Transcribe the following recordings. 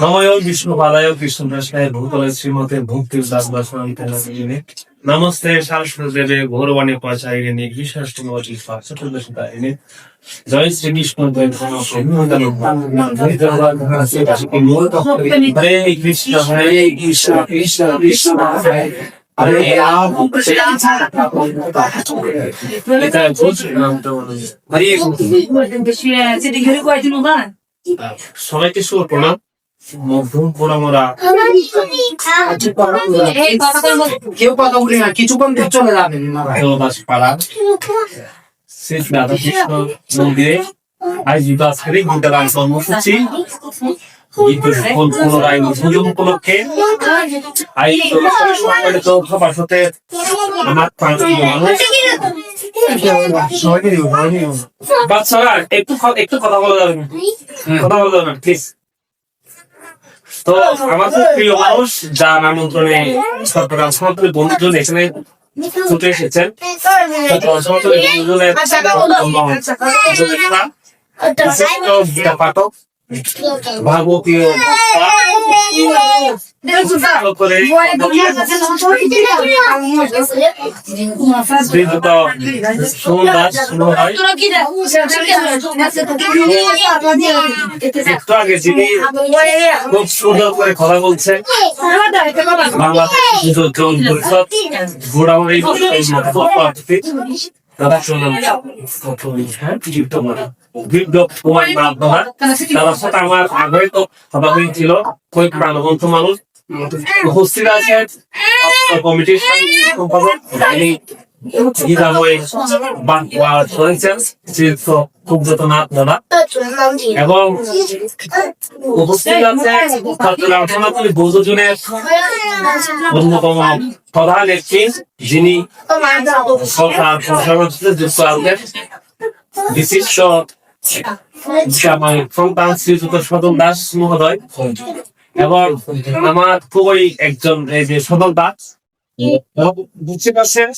নময় বিষ্ণুপাদায় কৃষ্ণদাসায় ভূতলে শ্রীমতে ভক্তির দাস বাসনে নমস্তে শাস্ত্রদেবে গৌরবাণী পাচারিণী বিশ্বাষ্টমী চতুর্দশিতারিণী জয় শ্রীকৃষ্ণ হরে কৃষ্ণ কৃষ্ণ কৃষ্ণ হরে সবাইকে শুভ প্রণাম। মধ্যম পোড়ামোড়া কেউ কথা বলি না, কিছুক্ষণ চলে যাবেন পাড়া শ্রী রাধাকৃষ্ণ মন্দিরে আয়োজিত আজকের ঘন্টাগান কর্মসূচি পুনরায় পুজো উপলক্ষে আয়োজিত সভাপতির আমার বাচ্চারা একটু কথা বলা যাবে না, কথা বলা যাবে না প্লিজ। তো আমার খুব প্রিয় মানুষ যার আমন্ত্রণে চট্টগ্রাম সমাজের বন্ধুজন এখানে ছুটে এসেছেন, পাঠক ভাগবতীয় একটু আগে যিনি খুব সুন্দর করে কথা বলছেন তারা সাথে আমার আগে তো কথা হয়েছিল ওই প্রাণবন্ত মানুষ উপস্থিত আছেন কমিটির সম্পাদক এবং উপস্থিত আছে বহুজনের অন্যতম প্রধান একটি যিনি সরকার যুক্ত আছেন বিশিষ্ট সন্তান শ্রীযুক্ত সদল দাস মহোদয় এবং আমার খুবই একজন এই যে সদল দাস বুঝতে পারছেন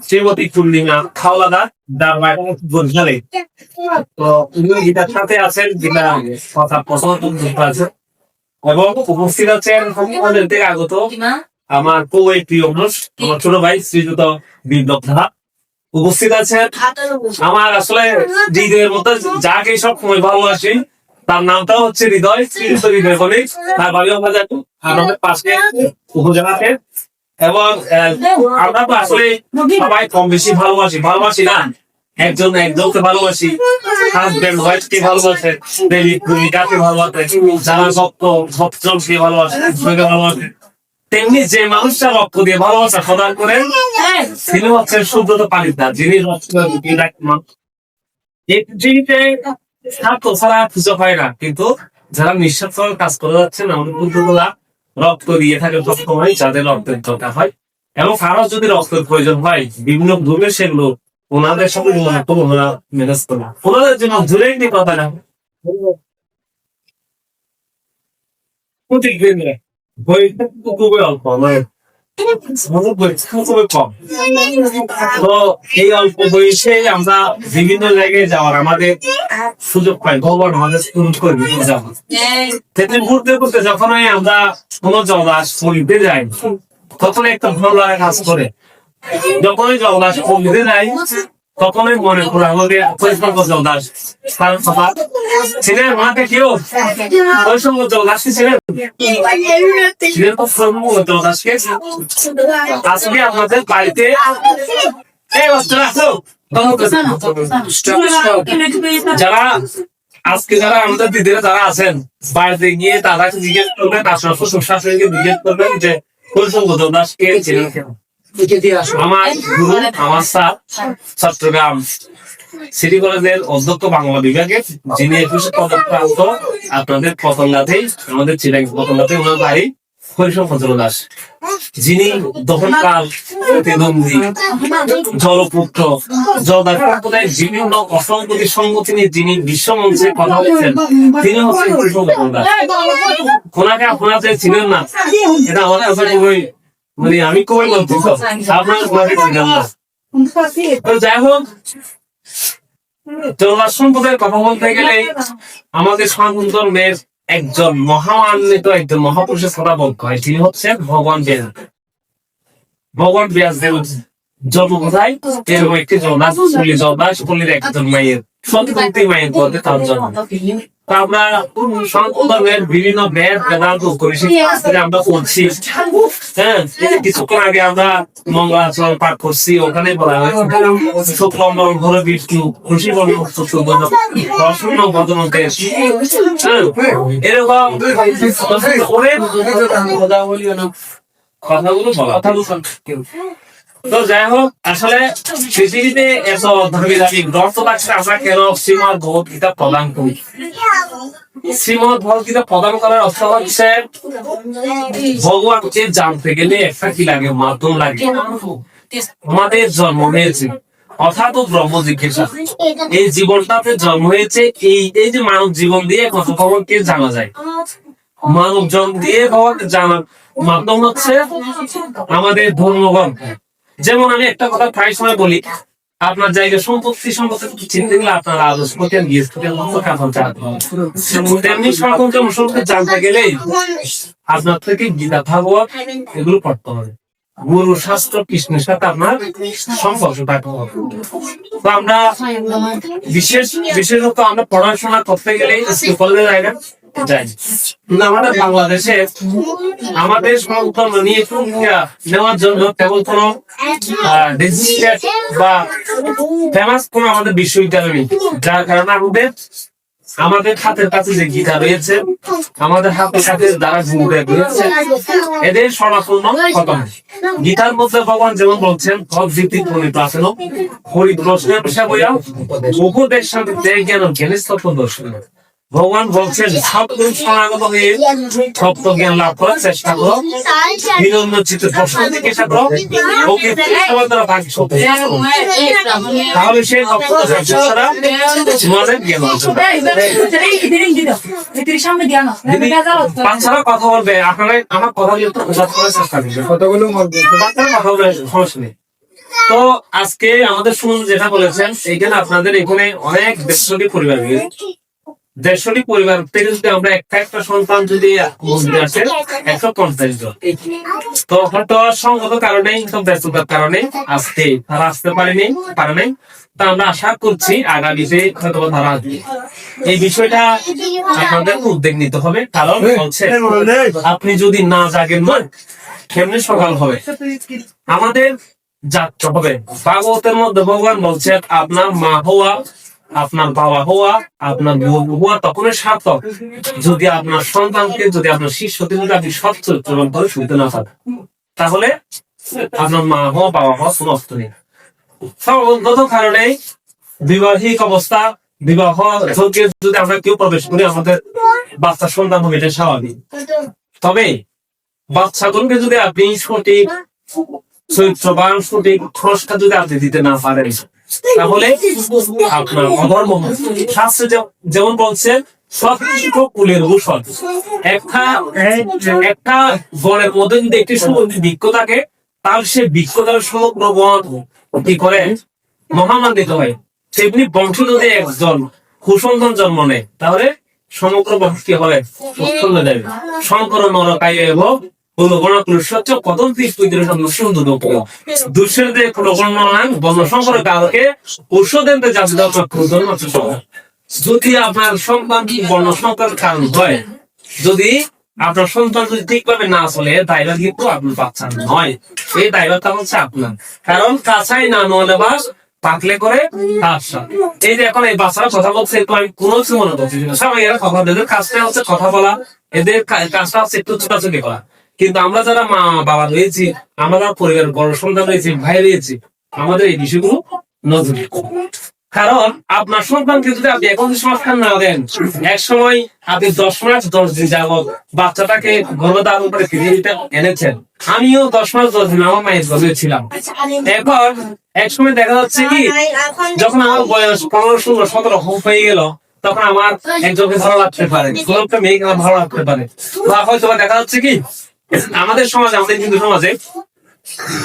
শ্রীমতী পূর্ণিমা খাওয়াদা বরিশালে। তো উনি গীতার সাথে আছেন, গীতা কথা পছন্দ আছে এবং উপস্থিত আছেন থেকে আগত আমার খুবই প্রিয় মানুষ আমার ছোট ভাই শ্রীযুক্ত বিপ্লব দা উপস্থিত আছেন। আমার আসলে হৃদয়ের মধ্যে যাকে সব সময় ভালোবাসি তার নামটাও হচ্ছে হৃদয়, শ্রীযুক্ত হৃদয় বলে তার বাড়িও আমাদের পাশে উপজেলাতে। এবং আমরা তো আসলে সবাই কম বেশি ভালোবাসি না, একজনকে ভালোবাসি, হাজবেন্ড ওয়াইফকে ভালোবাসে, প্রেমিকাকে ভালোবাসে, যারা ভক্তকে ভালোবাসে, তেমনি যে মানুষটা রক্ত দিয়ে ভালোবাসা প্রদান করেন তিনি হচ্ছেন সুব্রত পালিতা, যিনি স্বার্থ ছাড়া পুজো হয় না, কিন্তু যারা নিঃস্বার্থ কাজ করে যাচ্ছেন আমাদের পুজোগুলা রক্ত দিয়ে থাকে সবসময়, যাদের রক্তের দরকার হয় এবং কারো যদি রক্তের প্রয়োজন হয় বিভিন্ন ধর্মের সেগুলো ওনাদের সঙ্গে ম্যানেজ করে ওনাদের জন্য দূরে একটি কথা না খুবই অল্প খুবই কম। তো এই অল্প বয়সে আমরা বিভিন্ন জায়গায় যাওয়ার আমাদের সুযোগ পাই, ভগবান আমাদের ঘুরতে ঘুরতে যখনই আমরা কোনো জলাশ পরিতে যাই তখনই একটা ভালো লাগা কাজ করে, যখনই জলাশ পরিতে যাই তখনই মনে করে আমাদের জলদাস ছিলেন ওনাকে কেউ ওই সময় জলদাসকে ছিলেন জলদাসকে আজকে আমাদের বাড়িতে যারা আজকে যারা আমাদের দিদিরা যারা আছেন বাড়িতে গিয়ে তাদেরকে জিজ্ঞেস করবেন, আসলে শাশুড়িকে জিজ্ঞেস করবেন যে কোন সময় জলদাসকে ছিলেন কেন। আমার গুরু আমার স্যার চট্টগ্রাম সিটি কলেজের অধ্যক্ষ বাংলা বিভাগের, যিনি 21 পদক প্রাপ্ত আপনাদের পতঙ্গাতেই আমাদের চিরাং পতঙ্গাতে ওনার বাড়ি হরিশঙ্কর ফজল দাস, যিনি দহনকাল প্রতিদ্বন্দ্বী জলপুত্র জলদায় বিভিন্ন অসংগতি সংগঠন নিয়ে যিনি বিশ্বমঞ্চে কথা বলছেন তিনি হচ্ছেন হরিশঙ্কর দাস। ওনাকে আপনারা যে ছিলেন না এটা আমাদের খুবই মানে আমি কই বলছি তো আপনার ঘরে ছিলাম না। তো যাই হোক, জল্লাদ সম্প্রদায়ের কথা বলতে গেলে আমাদের সনাতন ধর্মের একজন মহামান্বিত একজন মহাপুরুষের কথা বলতে হয়, তিনি হচ্ছেন ভগবান ব্যাস। ভগবান ব্যাসদেব জন্ম কোথায়? এরকম একটি জল্লাদ পল্লীর একজন মায়ের সত্যি মায়ের পদে তার জন্ম। তা আমরা সনাতন ধর্মের বিভিন্ন বেদ বেদান্ত আমরা পড়ছি। হ্যাঁ, কিছুক্ষণ আগে আমরা মঙ্গলাচরণ পাঠ করছি, ওখানে বলা হয় শুক্লম্বর ঘরে বিষ্ণু, খুশি বর্ণ প্রসন্ন বদনতে। এরকম কথাগুলো বলা। তো যাই হোক, আসলে পৃথিবীতে এত ধর্মী দাবি গ্রন্থ থাকছে, আমরা কেন শ্রীমদ ভগবদ্গীতা প্রদান করি? শ্রীমদ ভগবদ্গীতা প্রদান করার অর্থ হচ্ছে ভগবানকে জানতে গেলে একটা কি লাগে? মাধ্যম লাগে। আমাদের জন্ম হয়েছে অর্থাৎ ব্রহ্ম জিজ্ঞাসা, এই জীবনটাতে জন্ম হয়েছে, এই যে মানব জীবন দিয়ে কত ভগবানকে জানা যায়। মানব জন্ম দিয়ে ভগবানকে জানার মাধ্যম হচ্ছে আমাদের ধর্মগ্রন্থ। যেমন আমি একটা কথা প্রায় সময় বলি, আপনার জায়গা সম্পত্তি চিনতে গেলে আপনার আদর্শ তেমনি সম্পর্কে জানতে গেলে আপনার থেকে গীতা ভাগবত এগুলো পড়তে হবে। গুরু শাস্ত্র কৃষ্ণের সাথে আপনার সম্পর্ক থাকতে হবে। তো আমরা বিশেষত আমরা পড়াশোনা করতে গেলে কলেজে যাই না, যাই। কিন্তু আমাদের বাংলাদেশে আমাদের ধর্ম নিয়ে নেওয়ার জন্য তেমন কোন বা ফেমাস কোন আমাদের বিশ্ববিদ্যালয় নেই, যার কারণে আমাদের হাতের কাছে যে গীতা রয়েছে, আমাদের হাতের কাছে দ্বারা রয়েছে, এদের সনাতন খতম। গীতার মধ্যে ভগবান যেমন বলছেন, উপদেশ জ্ঞানের তত্ত্ব দর্শন। ভগবান বলছেন সনাগত হয়ে সত্য জ্ঞান লাভ করার চেষ্টা করো, বিনম্র চিত্তে প্রশ্ন জিজ্ঞাসা করো, তাহলে সেই তোমাদের জ্ঞান বাচ্চারা কথা বলবে, আপনারা আমার কথা একটু বোঝাতে করার চেষ্টা করবে, কতগুলো বাচ্চারা কথা বলবে, সমস্যা নেই। তো আজকে আমাদের শুনুন যেটা বলেছেন, এইখানে আপনাদের এখানে অনেক দেশী পরিবার দেড়শোটি পরিবার থেকে যদি আমরা একটা সন্তান যদি মন্দিরে আসে 150 জন, তো হয়তো সঙ্গত কারণে ব্যস্ততার কারণে আজকে তারা আসতে পারে নাই। তা আমরা আশা করছি আগামীতে হয়তো তারা আসবে। এই বিষয়টা আপনাদের উদ্যোগ নিতে হবে, কারণ হচ্ছে আপনি যদি না জাগেন না, কেমনি সকাল হবে? আমাদের জাগতে হবে। ভাগবতের মধ্যে ভগবান বলছেন, আপনার মা হওয়া, আপনার বাবা হওয়া, আপনার হওয়া তখনই সার্থক যদি আপনার সন্তানকে, যদি আপনার শিষ্যকে যদি আপনি সৎ চরিত্র করে শুনতে না পারেন, তাহলে আপনার মা হওয়া, বাবা হওয়া কোনো অর্থ নেই। সর্বগত কারণে বিবাহিক অবস্থা, বিবাহ যদি আমরা কেউ প্রবেশ করি, আমাদের বাচ্চা সন্তান হবে, এটা স্বাভাবিক। তবে বাচ্চাগুলোকে যদি আপনি সঠিক চরিত্রবান, সঠিক সংস্কার যদি আপনি দিতে না পারেন, তাহলে আপনার অধর্ম। শাস্ত্রে যেমন বলছেন, সৎ কুলের ভূষণ। একটা বনের মধ্যে যদি একটি সুগন্ধি বৃক্ষ থাকে, তাহলে সে বৃক্ষ দ্বারা সমগ্র বন কি করে মহামান্বিত হয়। তেমনি বংশ যদি একজন কুসন্তান জন্ম নেয়, তাহলে সমগ্র বংশ কি হবে? দেবে। শঙ্কর নরকায় এবং যদি আপনার সন্তান বর্ণ সংকর কারণ হয়, যদি আপনার সন্তান যদি ঠিকভাবে না চলে, দায়রা কিন্তু আপনার বাচ্চা নয়, এই দায়রাটা হচ্ছে আপনার। কারণ কাছাই না নলে বাস পাকলে করে এই যে এখন এই বাচ্চারা কথা বলছে, আমি কোনো কিছু মনে করছি না, সবাই এরা কথা, এদের কাজটা হচ্ছে কথা বলা, এদের কাজটা হচ্ছে একটু ছোটাছুটি করা। কিন্তু আমরা যারা মা বাবা রয়েছি, আমরা যারা পরিবারের বড় সন্তান রয়েছি, ভাই রয়েছি, আমাদের এই বিষয়গুলো নজর। কারণ আপনার সন্তানকে যদি আপনি এখন সংস্কার না দেন, এক সময় আপনি 10 মাস 10 দিন যাবত বাচ্চাটাকে গর্ভধারণ করে পৃথিবীতে এনেছেন। আমিও 10 মাস 10 দিন আমার মায়ের গর্ভে ছিলাম। এখন এক সময় দেখা যাচ্ছে কি, যখন আমার বয়স 15, 16, 17 হয়ে গেল, তখন আমার একজনকে ভালো লাগতে পারে, কোনো একটা মেয়েকে ভালো লাগতে পারে, বা হয়তো দেখা যাচ্ছে কি আমাদের সমাজে, আমাদের হিন্দু সমাজে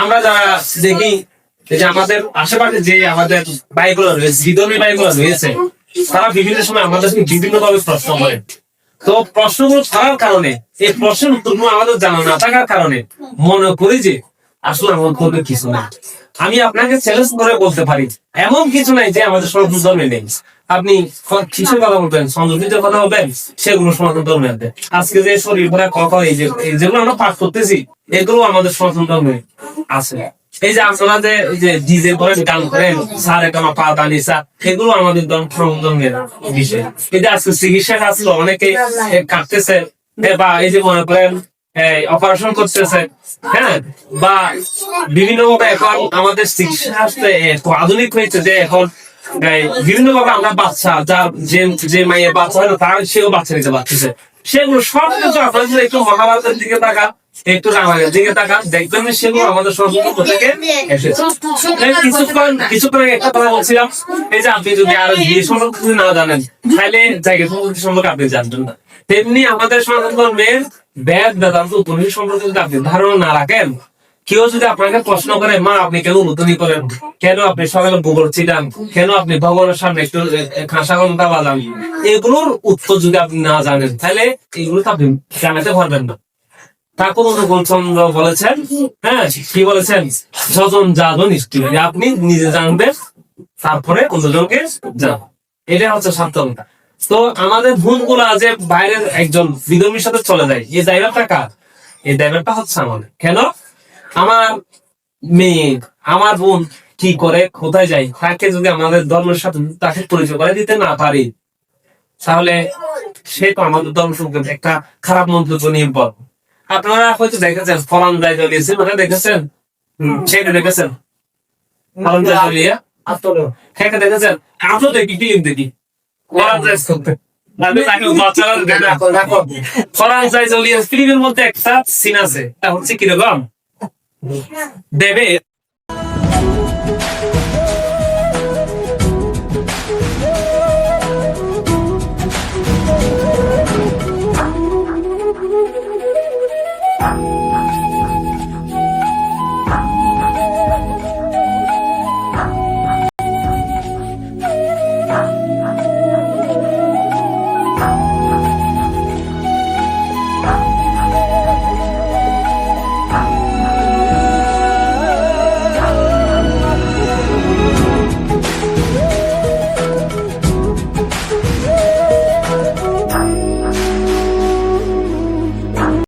আমরা যারা দেখি এই যে আমাদের আশেপাশে যে আমাদের ভাইগুলো রয়েছে, বিধর্মী ভাইগুলো রয়েছে, তারা বিভিন্ন সময় আমাদেরকে বিভিন্ন ভাবে প্রশ্ন করে। তো প্রশ্নগুলো থাকার কারণে, এই প্রশ্নের উত্তরগুলো আমাদের জানা না থাকার কারণে মনে করি যে আসলে আমার উত্তরে কিছু না। আমি আপনাকে চ্যালেঞ্জ করে বলতে পারি, এমন কিছু নাই যে আমাদের সনাতন ধর্মে নেই। আপনি কিসের কথা বলবেন, সংস্কৃতির কথা বলবেন, সেগুলো সনাতন ধর্মে আছে। আজকে যে শরীর ভরা কথা, এই যেগুলো আমরা পাঠ করতেছি, এগুলো আমাদের সনাতন ধর্মে আছে। এই যে আপনারা যে এই যে ডিজে করেন, গান করেন, সারে কামা পা দানি সা, এগুলো আমাদের সনাতন ধর্মের বিষয়। এই যে আজকে চিকিৎসা আসলো, অনেকে কাটতেছে, বা এই যে মনে করেন অপারেশন করতেছে, হ্যাঁ, বা বিভিন্ন ভাবে এখন আমাদের চিকিৎসা আসতে আধুনিক হয়েছে যে এখন বিভিন্ন ভাবে আমরা বাচ্চা, যার যে মায়ের বাচ্চা হয় না, তার সেও বাচ্চা নিতে পারতেছে। সেগুলো সব কিছু আপনারা যদি একটু মহাভারতের দিকে তাকান, একটু রামায়ণের দিকে তাকান, দেখবেন যে সেগুলো আমাদের সংস্কৃতি থেকে এসেছে। কিছুক্ষণ আগে একটা কথা বলছিলাম, এই যে আপনি যদি আরো বিয়ে সম্পর্কে কিছু না জানেন, তাহলে জায়গা সম্পর্কে আপনি জানবেন না। তেমনি আমাদের সনাতন ধর্মের বেদ বেদান্ত উপনিষদ সম্পর্কে যদি আপনি ধারণা না রাখেন, কেউ যদি আপনাকে প্রশ্ন করে, মা আপনি কেন উন্নতি করেন, কেন আপনি সকালে গোবর ছিটান, কেন আপনি ভগবানের সামনে একটু খাসা ঘন্টা বাজান, এগুলোর উত্তর যদি আপনি না জানেন, তাহলে এগুলো তো আপনি জানাতে পারবেন না। ঠাকুর অনুকূলচন্দ্র বলেছেন, হ্যাঁ, কি বলেছেন, যজন যাজন নিষ্ঠি, আপনি নিজে জানবেন, তারপরে অন্যজনকে জান। এটা হচ্ছে সার্থকতা। তো আমাদের ভুল গুলা যে বাইরের একজন বিধর্মীর সাথে চলে যায়, এই ড্রাইভারটা কার? এই ড্রাইভারটা হচ্ছে আমাদের। কেন? আমার মেয়ে, আমার বোন কি করে, কোথায় যায়, তাকে যদি আমাদের ধর্মের সাথে তাকে পরিচয় করে দিতে না পারি, তাহলে সে তো আমাদের ধর্ম সম্পর্কে একটা খারাপ মন্তব্য নিয়ে বল। আপনারা হয়তো দেখেছেন ফরান জাইজলিয়া সিনেমাটা দেখেছেন, সেটা দেখেছেন ফরান জাইজলিয়া, হ্যাঁ দেখেছেন? আমিও দেখি, ফিল্ম দেখি ফরান জাইজ করতে। আমি তাকে বাচ্চারা দেখো, ফরান জাইজলিয়া ফিল্মের মধ্যে একটা সিন আছে, তা হচ্ছে কিরকম, দেবে